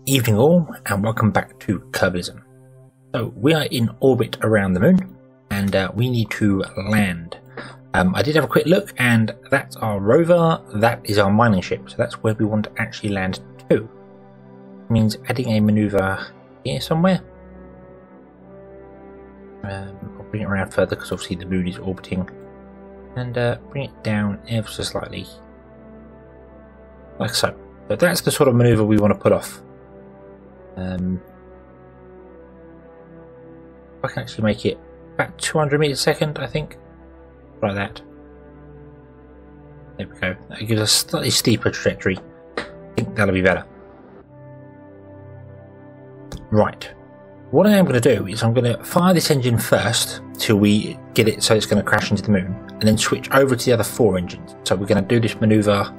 Evening all, and welcome back to Kerbalism. So we are in orbit around the moon, and we need to land. I did have a quick look, and that's our rover, that is our mining ship, so that's where we want to actually land to. It means adding a manoeuvre here somewhere. I'll bring it around further because obviously the moon is orbiting, and bring it down ever so slightly, like so. So that's the sort of manoeuvre we want to put off. I can actually make it about 200 meters a second, I think, like that. There we go. That gives us a slightly steeper trajectory. I think that'll be better. Right. What I am going to do is I'm going to fire this engine first till we get it so it's going to crash into the moon, and then switch over to the other 4 engines. So we're going to do this manoeuvre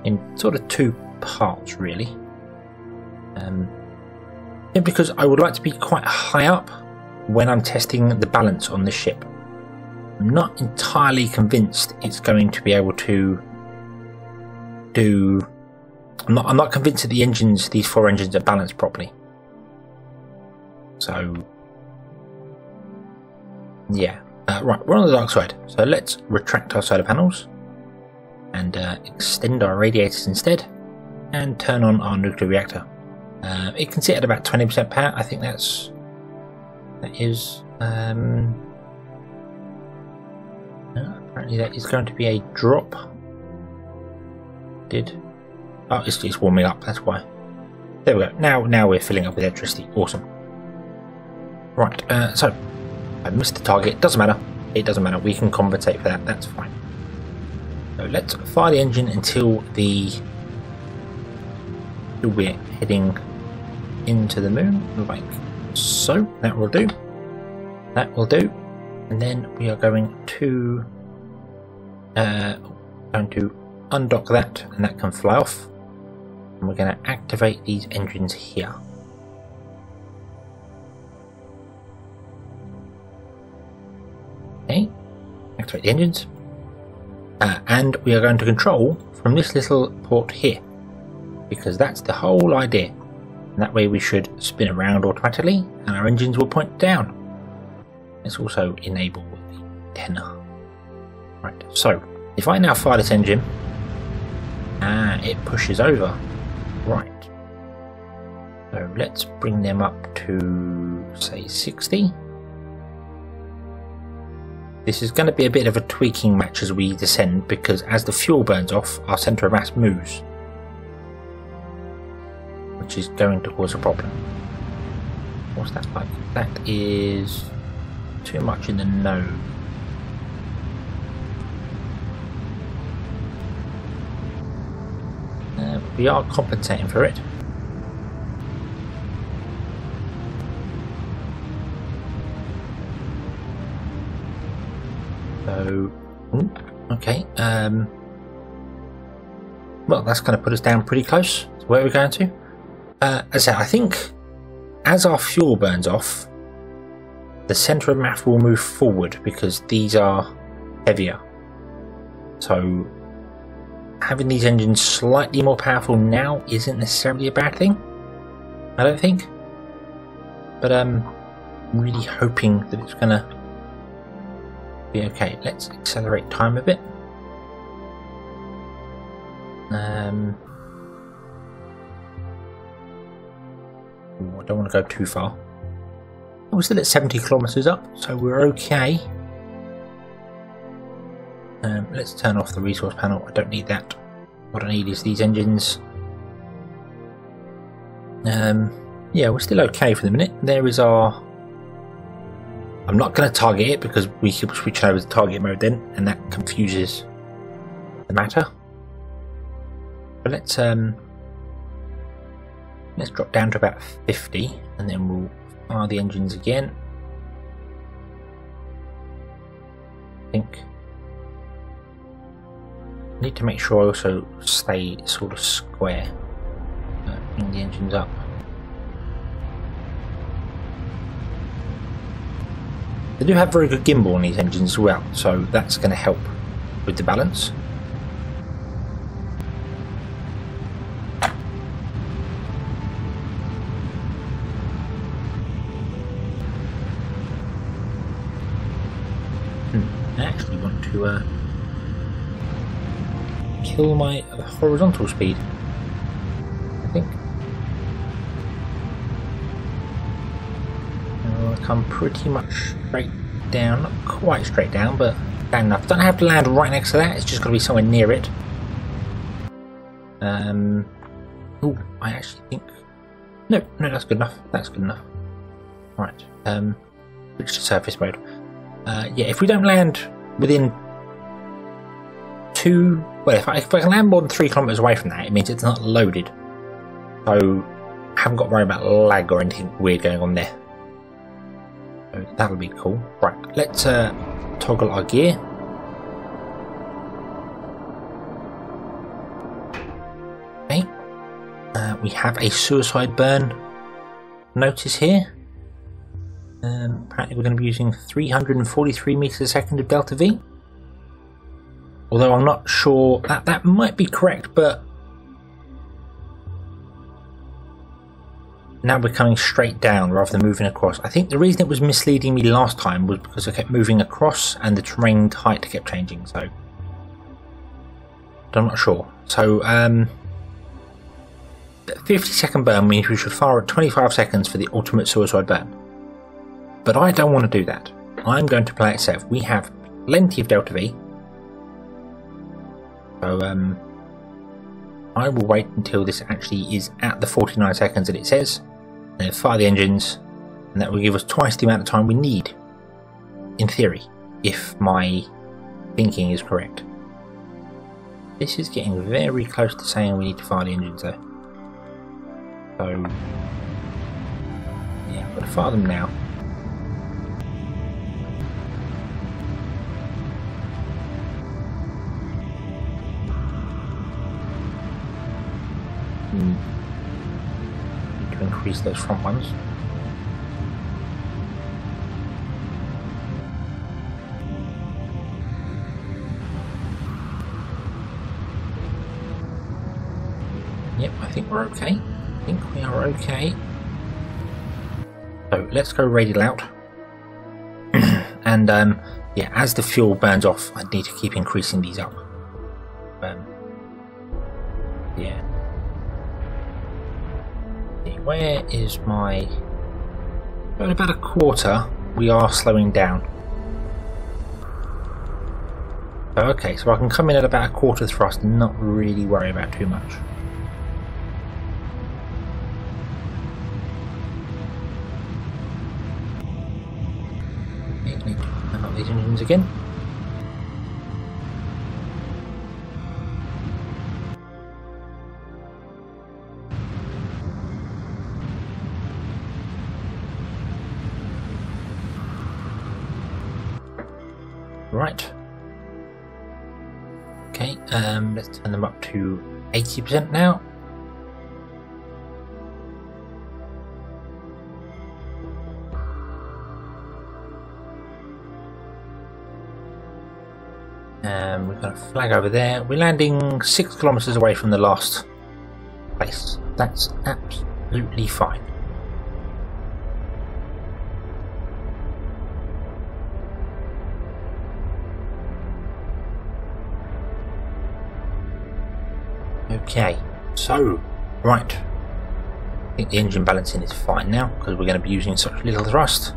in sort of 2 parts, really. Because I would like to be quite high up when I'm testing the balance on this ship. I'm not entirely convinced it's going to be able to do... I'm not convinced that the engines, these 4 engines, are balanced properly. So, yeah. Right, we're on the dark side. So let's retract our solar panels and extend our radiators instead, and turn on our nuclear reactor. It can sit at about 20% power. I think that is apparently that is going to be a drop. Oh, it's warming up, that's why. There we go. Now we're filling up with electricity. Awesome. Right, so I missed the target. Doesn't matter. It doesn't matter. We can compensate for that. That's fine. So let's fire the engine until we're heading into the moon, like so. That will do. That will do. And then we are going to undock that, and that can fly off. And we're going to activate these engines here. Okay, activate the engines, and we are going to control from this little port here, because that's the whole idea. And that way we should spin around automatically and our engines will point down. Let's also enable the antenna. Right, so if I now fire this engine, it pushes over. Right, so let's bring them up to say 60. This is going to be a bit of a tweaking match as we descend, because as the fuel burns off, our centre of mass moves, which is going to cause a problem. What's that like? That is too much in the node. We are compensating for it. So, okay. Well, that's going to put us down pretty close to where we're going to. As I said, I think as our fuel burns off, the centre of mass will move forward because these are heavier. So having these engines slightly more powerful now isn't necessarily a bad thing, I don't think. But I'm really hoping that it's going to be okay. Let's accelerate time a bit. I don't want to go too far. We're still at 70 kilometers up, so we're okay. Let's turn off the resource panel. I don't need that. What I need is these engines. Yeah, we're still okay for the minute. There is our... I'm not going to target it because we keep switching over to target mode then, and that confuses the matter. But let's drop down to about 50, and then we'll fire the engines again. I think I need to make sure I also stay sort of square. Bring the engines up. They do have very good gimbal on these engines as well, so that's going to help with the balance. I actually want to kill my horizontal speed, I think. I'll come pretty much straight down, not quite straight down, but down enough. Don't have to land right next to that, it's just got to be somewhere near it. Oh, I actually think... No, that's good enough. That's good enough. Right, switch to surface mode. Yeah, if we don't land within 2... Well, if I can land more than 3 kilometers away from that, it means it's not loaded. So, I haven't got to worry about lag or anything weird going on there. So that'll be cool. Right, let's toggle our gear. Okay. We have a suicide burn notice here. Apparently we're going to be using 343 meters a second of delta V. Although I'm not sure that might be correct, but now we're coming straight down rather than moving across. I think the reason it was misleading me last time was because I kept moving across and the terrain height kept changing, so I'm not sure. So 50-second burn means we should fire at 25 seconds for the ultimate suicide burn. But I don't want to do that. I'm going to play it safe. We have plenty of delta V. So I will wait until this actually is at the 49 seconds that it says, and then fire the engines, and that will give us twice the amount of time we need, in theory, if my thinking is correct. This is getting very close to saying we need to fire the engines though. So, yeah, I'm going to fire them now. Need to increase those front ones. Yep, I think we're okay. I think we are okay. So let's go radial out. And yeah, as the fuel burns off, I need to keep increasing these up. Yeah. Where is my... At about a quarter, we are slowing down. Okay, so I can come in at about a quarter thrust and not really worry about too much. Need to turn up these engines again. Right. Okay, let's turn them up to 80% now. We've got a flag over there. We're landing 6 kilometers away from the last place. That's absolutely fine. Okay, so, right, I think the engine balancing is fine now because we're going to be using such little thrust.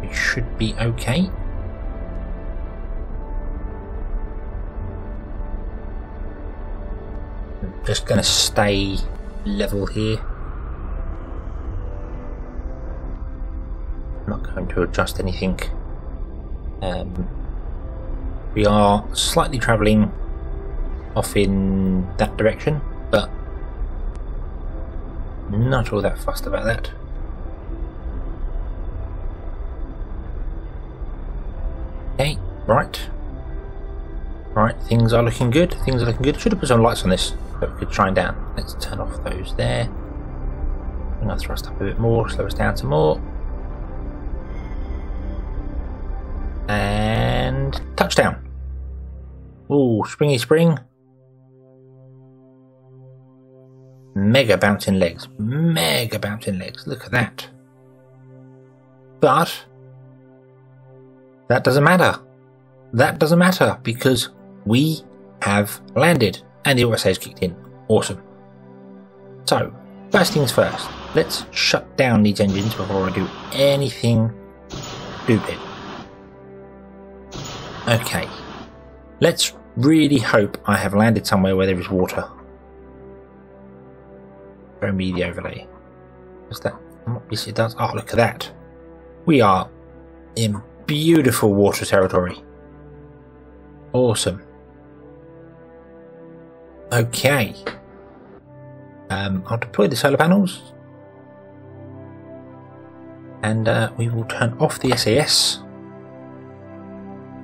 We should be okay. I'm just going to stay level here. I'm not going to adjust anything. We are slightly travelling off in that direction, but not all that fussed about that. Okay, right, things are looking good. Things are looking good. Should have put some lights on this so we could shine down. Let's turn off those there. Bring our thrust up a bit more, slow us down some more, and touchdown. Ooh, springy spring. Mega bouncing legs. Mega bouncing legs. Look at that. But that doesn't matter that doesn't matter because we have landed and the autosave's kicked in. Awesome. So, first things first, let's shut down these engines before I do anything stupid. Okay, let's really hope I have landed somewhere where there is water. Show me the overlay. What's that? Yes, it does. Oh, look at that. We are in beautiful water territory. Awesome. Okay. I'll deploy the solar panels. And we will turn off the SAS.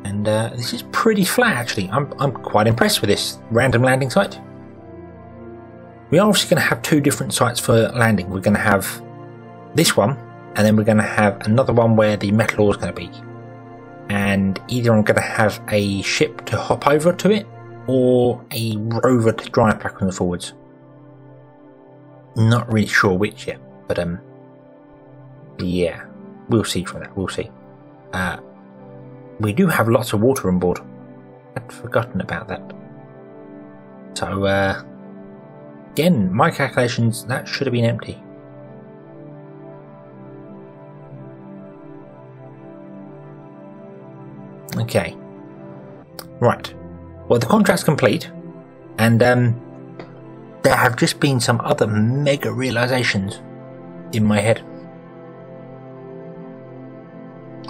And this is pretty flat actually. I'm quite impressed with this random landing site. We are obviously going to have two different sites for landing. We're going to have this one, and then we're going to have another one where the metal ore is going to be. And either I'm going to have a ship to hop over to it, or a rover to drive backwards and forwards. Not really sure which yet, but yeah, we'll see from that. We'll see. We do have lots of water on board. I'd forgotten about that. So again, my calculations, that should have been empty. Okay. Right. Well, the contract's complete, and there have just been some other mega realizations in my head.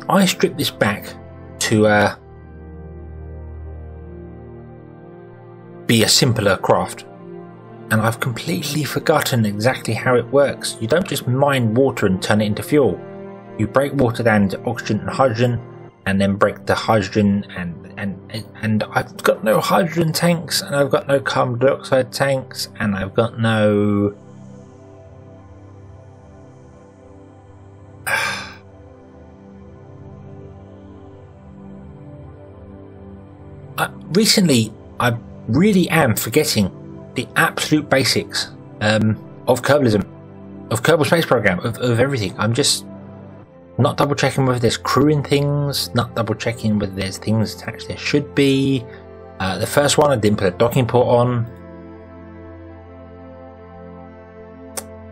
I stripped this back to be a simpler craft, and I've completely forgotten exactly how it works. You don't just mine water and turn it into fuel. You break water down into oxygen and hydrogen, and then break the hydrogen, and I've got no hydrogen tanks, and I've got no carbon dioxide tanks, and I've got no recently I really am forgetting the absolute basics of Kerbalism, of Kerbal Space Program, of everything. I'm just not double checking whether there's crewing things, not double checking whether there's things attached there should be. The first one I didn't put a docking port on.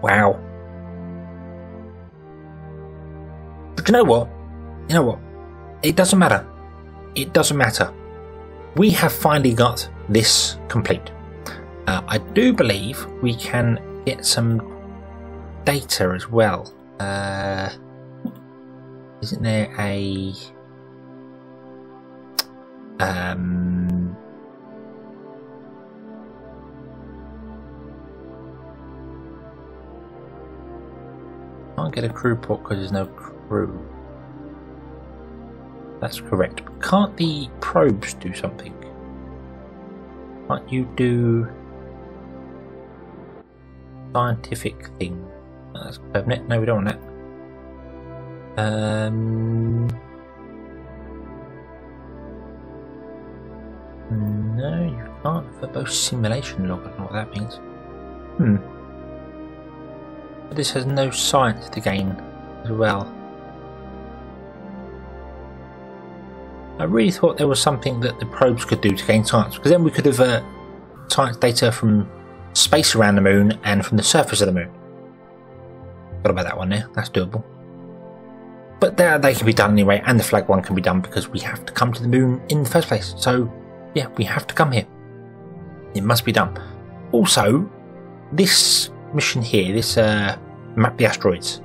Wow. But you know what? You know what? It doesn't matter. It doesn't matter. We have finally got this complete. I do believe we can get some data as well. Isn't there a can't get a crew port because there's no crew. That's correct. But can't the probes do something? Can't you do scientific thing? That's permanent. No, we don't want that. No, you can't. Verbose simulation log. I don't know what that means. But this has no science to gain as well. I really thought there was something that the probes could do to gain science, because then we could have science data from space around the moon and from the surface of the moon. Forgot about that one there. That's doable. But they can be done anyway, and the flag one can be done because we have to come to the moon in the first place. So, yeah, we have to come here. It must be done. Also, this mission here, this map the asteroids,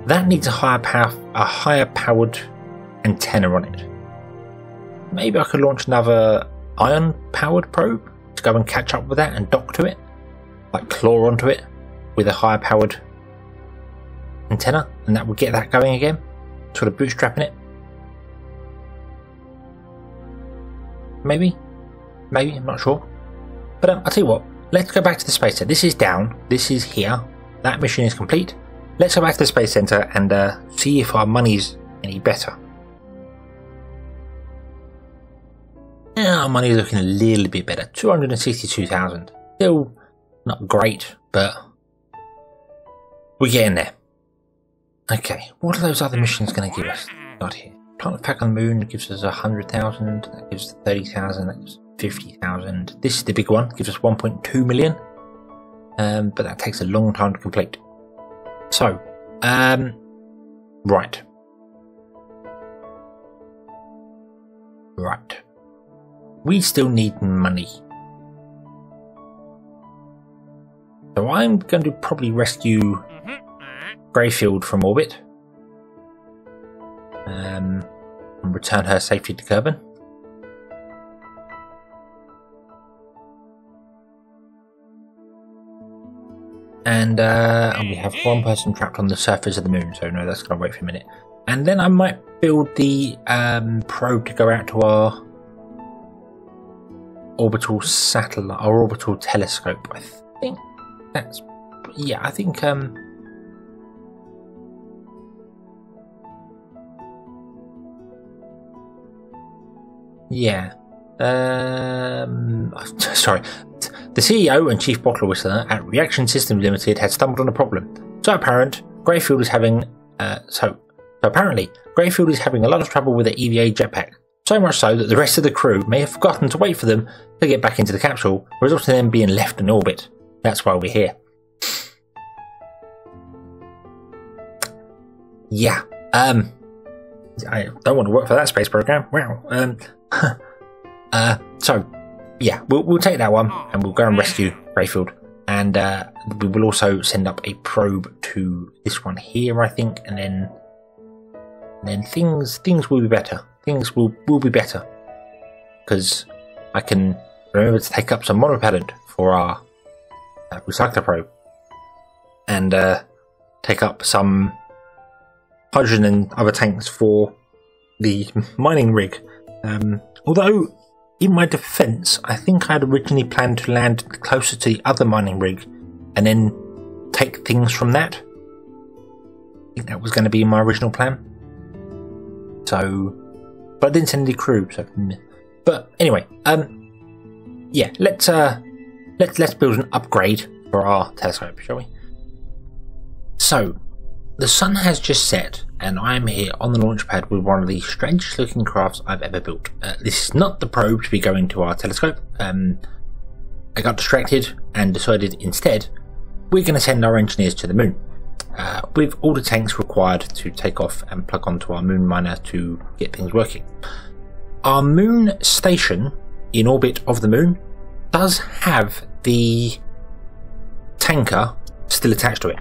that needs a higher powered antenna on it. Maybe I could launch another ion powered probe to go and catch up with that and dock to it, like claw onto it with a higher powered antenna, and that would get that going again, sort of bootstrapping it. Maybe, I'm not sure. But I'll tell you what, let's go back to the Space Center. This is down, this is here, that mission is complete. Let's go back to the Space Center and see if our money's any better. Our money's looking a little bit better, 262,000. Still not great, but we're getting there. Okay, what are those other missions going to give us? Got here. plant pack on the moon gives us 100,000. That gives 30,000. That gives 50,000. This is the big one. Gives us 1.2 million. But that takes a long time to complete. So, right. We still need money. So I'm going to probably rescue Greyfield from orbit. And return her safely to Kerbin. And we have one person trapped on the surface of the moon, so no, that's going to wait for a minute. And then I might build the probe to go out to our orbital satellite, our orbital telescope. I think that's, yeah, I think yeah. Sorry. The CEO and Chief Bottle Whistler at Reaction Systems Limited had stumbled on a problem. So apparently, Greyfield is having a lot of trouble with the EVA jetpack. So much so that the rest of the crew may have forgotten to wait for them to get back into the capsule, resulting in them being left in orbit. That's why we're here. Yeah. I don't want to work for that space program. Wow. So, yeah, we'll take that one and we'll go and rescue Greyfield. And we will also send up a probe to this one here, I think, and then things will be better. Things will be better. Because I can remember to take up some monopellant for our recycler probe. And take up some hydrogen and other tanks for the mining rig. Although, in my defence, I think I had originally planned to land closer to the other mining rig and then take things from that. I think that was going to be my original plan. So, but I didn't send any crew. So, but anyway, yeah, let's build an upgrade for our telescope, shall we? So, the sun has just set, and I'm here on the launch pad with one of the strangest looking crafts I've ever built. This is not the probe to be going to our telescope. I got distracted and decided instead we're going to send our engineers to the moon with all the tanks required to take off and plug onto our moon miner to get things working. Our moon station in orbit of the moon does have the tanker still attached to it,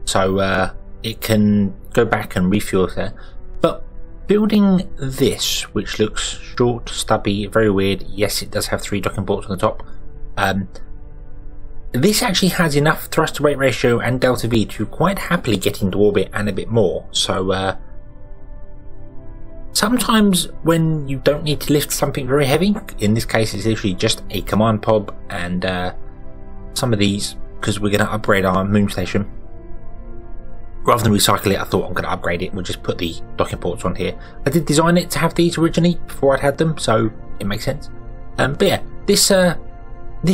so it can go back and refuel there. But building this, which looks short, stubby, very weird, yes, it does have 3 docking ports on the top. This actually has enough thrust to weight ratio and delta V to quite happily get into orbit and a bit more. So sometimes when you don't need to lift something very heavy, in this case it's literally just a command pod, and some of these, because we're going to upgrade our moon station, rather than recycle it, I thought I'm going to upgrade it. We'll just put the docking ports on here. I did design it to have these originally before I'd had them, so it makes sense. But yeah, this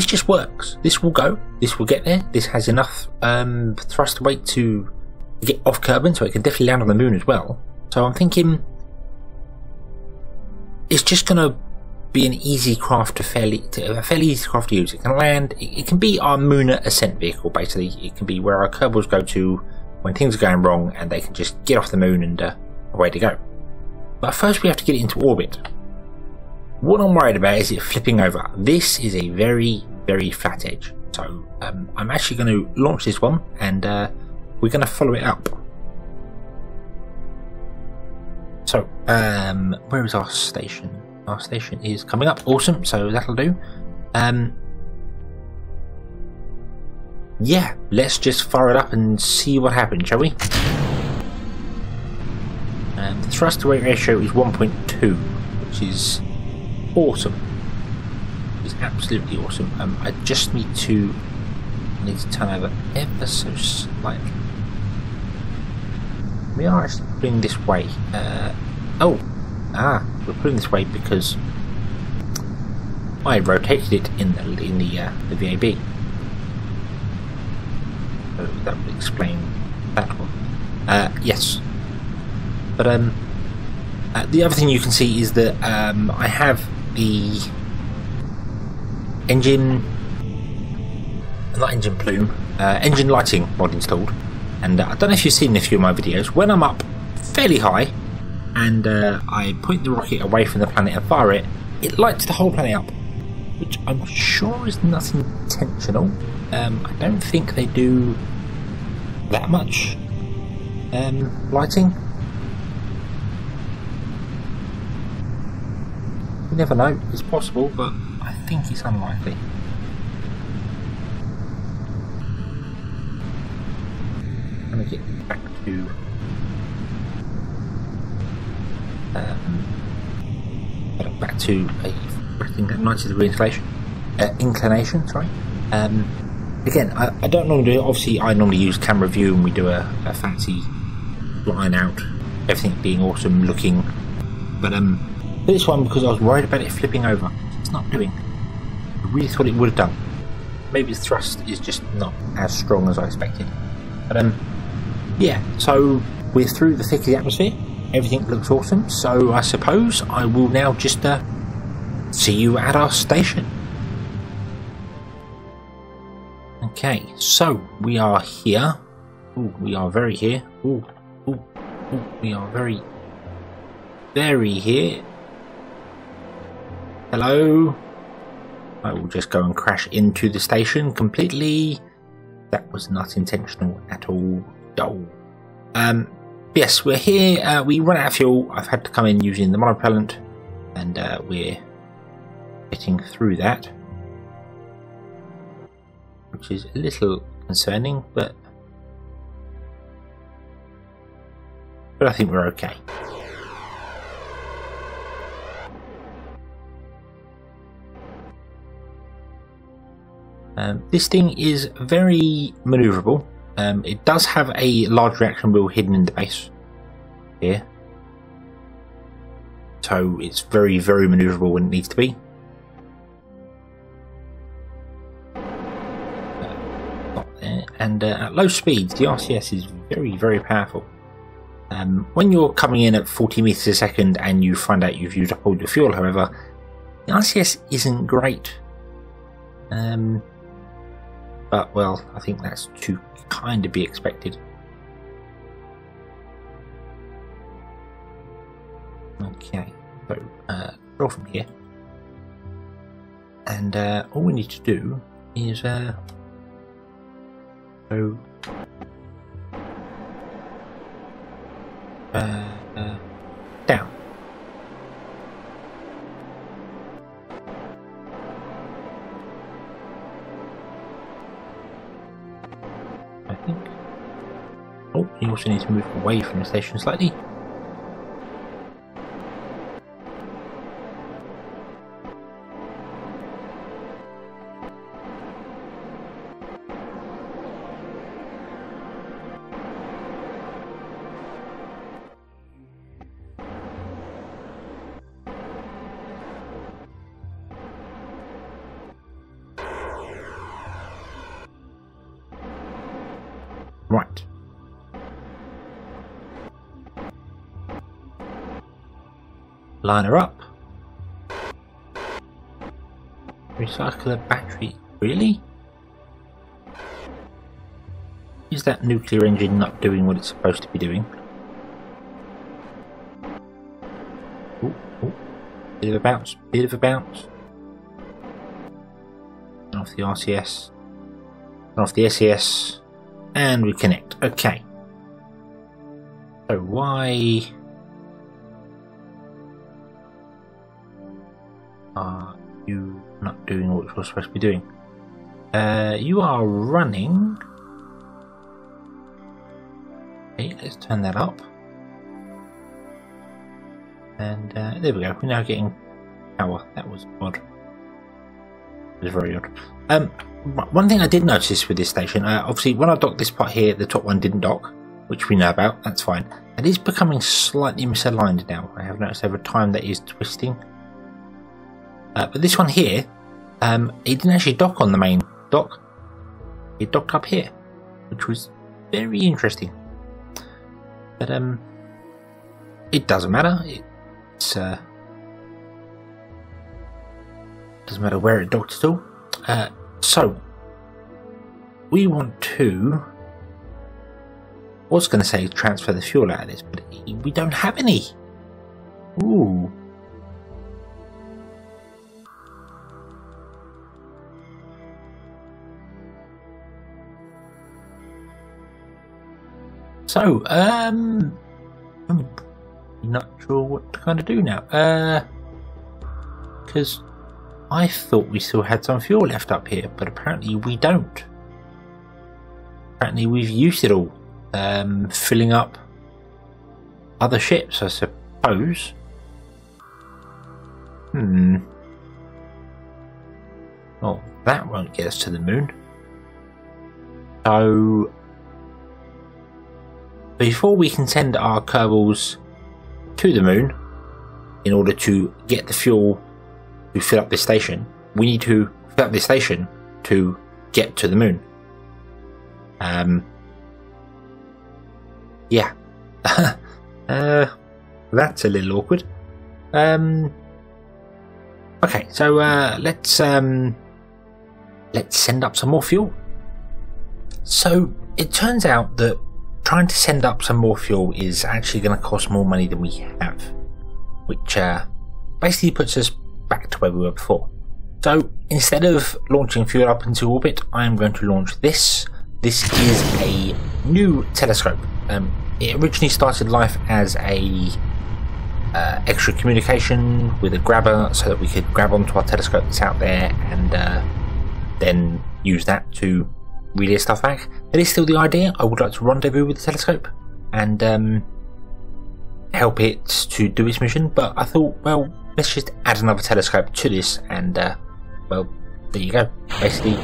just works. This will go. This will get there. This has enough thrust weight to get off Kerbin, so it can definitely land on the moon as well. So I'm thinking it's just going to be an easy craft a fairly easy craft to use. It can land. It can be our Mooner ascent vehicle, basically. It can be where our Kerbals go to when things are going wrong, and they can just get off the moon and away to go. But first we have to get it into orbit. What I'm worried about is it flipping over. This is a very, very flat edge. So I'm actually going to launch this one, and we're going to follow it up. So where is our station? Our station is coming up. Awesome, so that'll do. Yeah, let's just fire it up and see what happens, shall we? The thrust to weight ratio is 1.2, which is awesome. It's absolutely awesome. I just need to turn over ever so slightly. We are actually putting this way. We're putting this way because I rotated it in the VAB. So that would explain that one. Yes. But The other thing you can see is that I have the engine lighting mod installed, and I don't know if you've seen a few of my videos. When I'm up fairly high and I point the rocket away from the planet and fire it, it lights the whole planet up, which I'm sure is not intentional. I don't think they do that much lighting. You never know, it's possible, but I think it's unlikely. I'm going to get back to I think 90 degree inclination. Sorry. Again, I don't normally do it. Obviously, I normally use camera view, and we do a fancy line out, everything being awesome looking. But this one, because I was worried about it flipping over, it's not doing. I really thought it would have done. Maybe the thrust is just not as strong as I expected. But yeah. So we're through the thick of the atmosphere. Everything looks awesome. So I suppose I will now just see you at our station. Okay, so we are here. Ooh, we are very here. Ooh, ooh, ooh, we are very, very here. Hello. I will just go and crash into the station completely. That was not intentional at all. Oh. Yes, we're here. We run out of fuel. I've had to come in using the monopropellant, and we're getting through that, which is a little concerning, but I think we're okay. This thing is very manoeuvrable. It does have a large reaction wheel hidden in the base here, so it's very, very manoeuvrable when it needs to be. And at low speeds, the RCS is very, very powerful. When you're coming in at 40 meters a second and you find out you've used up all your fuel, however, the RCS isn't great. But, well, I think that's to kind of be expected. Okay, so draw from here. And all we need to do is go down. I think. Oh, you also need to move away from the station slightly. Right. Line her up. Recycle the battery. Really? Is that nuclear engine not doing what it's supposed to be doing? Ooh, ooh. Bit of a bounce. Bit of a bounce. Off the RCS. Off the SES. And we connect. Okay. So why are you not doing what you're supposed to be doing? You are running. Okay, let's turn that up. And there we go. We're now getting power. That was odd. It was very odd. One thing I did notice with this station, obviously when I docked this part here, the top one didn't dock, which we know about, that's fine. It is becoming slightly misaligned now. I have noticed over time that is twisting. But this one here, it didn't actually dock on the main dock. It docked up here, which was very interesting. But it doesn't matter. It's doesn't matter where it docks at all. So we want to. I was going to say transfer the fuel out of this, but we don't have any. Ooh. So, I'm not sure what to kind of do now. Because I thought we still had some fuel left up here, but apparently we don't. Apparently we've used it all, filling up other ships, I suppose. Well, that won't get us to the moon. So, before we can send our Kerbals to the moon, in order to get the fuel to fill up this station, we need to fill up this station to get to the moon. Yeah. That's a little awkward. Okay, so let's send up some more fuel. So it turns out that trying to send up some more fuel is actually going to cost more money than we have, which basically puts us back to where we were before. So instead of launching fuel up into orbit, I'm going to launch this. This is a new telescope. It originally started life as a extra communication with a grabber, so that we could grab onto our telescope that's out there and then use that to relay stuff back. That is still the idea. I would like to rendezvous with the telescope and help it to do its mission, but I thought, well, let's just add another telescope to this and well, there you go. Basically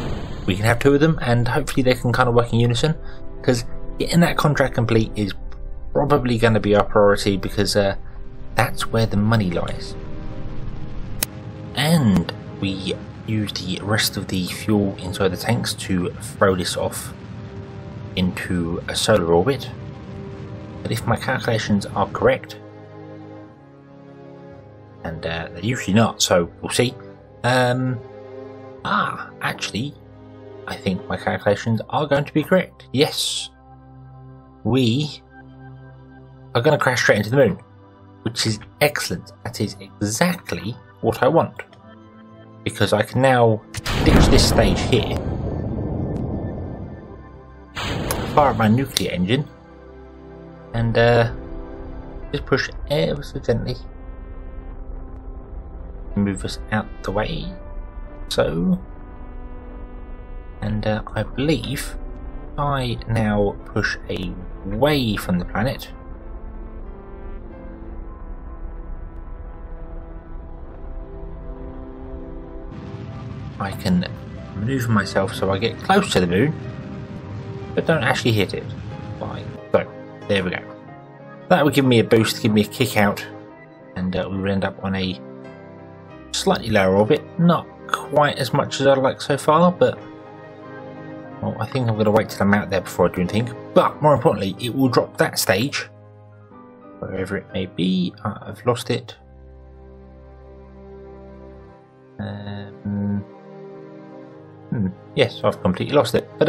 we can have two of them and hopefully they can kind of work in unison, because getting that contract complete is probably going to be our priority, because that's where the money lies. And we use the rest of the fuel inside the tanks to throw this off into a solar orbit. But if my calculations are correct, and they're usually not, so we'll see. Actually, I think my calculations are going to be correct. Yes, we are going to crash straight into the moon, which is excellent. That is exactly what I want, because I can now ditch this stage here, fire up my nuclear engine, and just push ever so gently, move us out the way, so, and I believe I now push away from the planet. I can maneuver myself so I get close to the moon, but don't actually hit it. Fine. So, there we go. That would give me a boost, give me a kick out, and we would end up on a slightly lower orbit. Not quite as much as I'd like so far, but well, I think I'm going to wait till I'm out there before I do anything. But more importantly, it will drop that stage, wherever it may be. I've lost it. Yes, I've completely lost it. But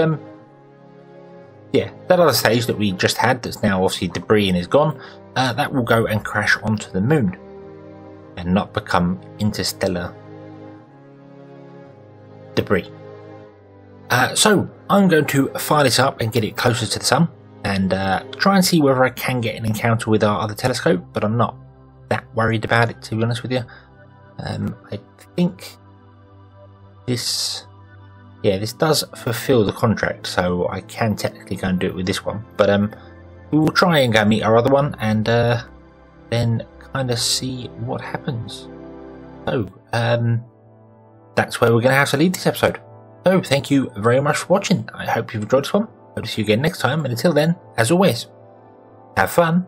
yeah, that other stage that we just had, that's now obviously debris and is gone, that will go and crash onto the moon and not become interstellar debris. So I'm going to fire this up and get it closer to the sun and try and see whether I can get an encounter with our other telescope, but I'm not that worried about it, to be honest with you. I think this does fulfill the contract, so I can technically go and do it with this one, but we will try and go meet our other one and then kind of see what happens. So that's where we're going to have to leave this episode. So thank you very much for watching. I hope you've enjoyed this one. Hope to see you again next time, and until then, as always, have fun.